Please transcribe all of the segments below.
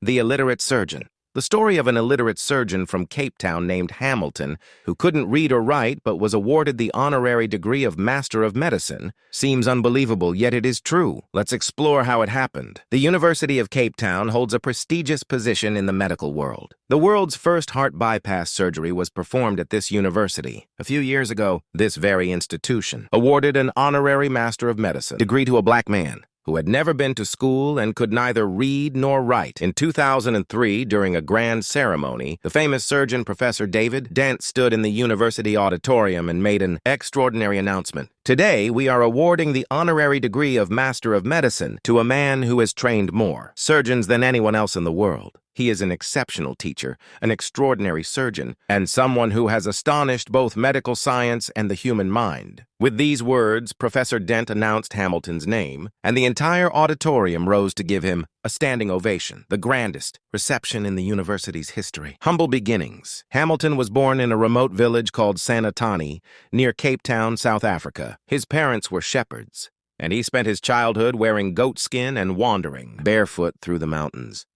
The Illiterate Surgeon. The story of an illiterate surgeon from Cape Town named Hamilton, who couldn't read or write but was awarded the honorary degree of Master of Medicine, seems unbelievable, yet it is true. Let's explore how it happened. The University of Cape Town holds a prestigious position in the medical world. The world's first heart bypass surgery was performed at this university. A few years ago, this very institution awarded an honorary Master of Medicine degree to a black man who had never been to school and could neither read nor write. In 2003, during a grand ceremony, the famous surgeon Professor David Dent stood in the university auditorium and made an extraordinary announcement. Today, we are awarding the honorary degree of Master of Medicine to a man who has trained more surgeons than anyone else in the world. He is an exceptional teacher, an extraordinary surgeon, and someone who has astonished both medical science and the human mind. With these words, Professor Dent announced Hamilton's name, and the entire auditorium rose to give him a standing ovation, the grandest reception in the university's history. Humble beginnings. Hamilton was born in a remote village called Sanatani, near Cape Town, South Africa. His parents were shepherds, and he spent his childhood wearing goat skin and wandering barefoot through the mountains.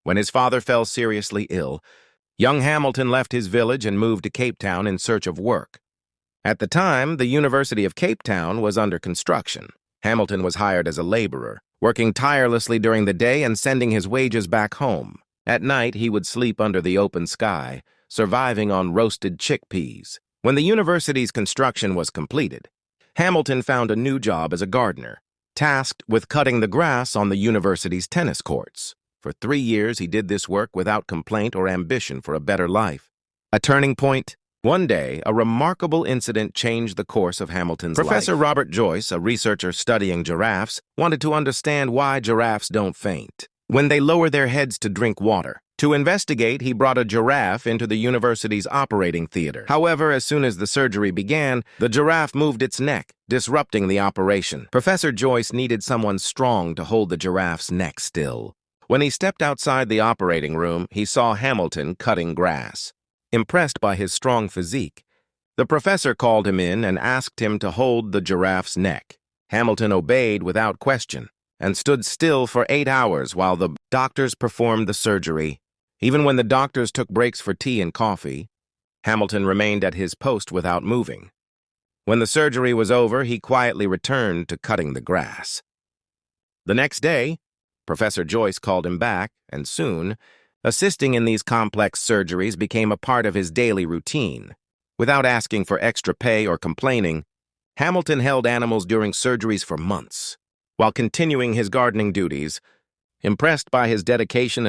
When his father fell seriously ill, young Hamilton left his village and moved to Cape Town in search of work. At the time, the University of Cape Town was under construction. Hamilton was hired as a laborer, working tirelessly during the day and sending his wages back home. At night, he would sleep under the open sky, surviving on roasted chickpeas. When the university's construction was completed, Hamilton found a new job as a gardener, tasked with cutting the grass on the university's tennis courts. For 3 years, he did this work without complaint or ambition for a better life. A turning point. One day, a remarkable incident changed the course of Hamilton's life. Professor Robert Joyce, a researcher studying giraffes, wanted to understand why giraffes don't faint when they lower their heads to drink water. To investigate, he brought a giraffe into the university's operating theater. However, as soon as the surgery began, the giraffe moved its neck, disrupting the operation. Professor Joyce needed someone strong to hold the giraffe's neck still. When he stepped outside the operating room, he saw Hamilton cutting grass. Impressed by his strong physique, the professor called him in and asked him to hold the giraffe's neck. Hamilton obeyed without question and stood still for 8 hours while the doctors performed the surgery. Even when the doctors took breaks for tea and coffee, Hamilton remained at his post without moving. When the surgery was over, he quietly returned to cutting the grass. The next day, Professor Joyce called him back, and soon, assisting in these complex surgeries became a part of his daily routine. Without asking for extra pay or complaining, Hamilton held animals during surgeries for months, while continuing his gardening duties. Impressed by his dedication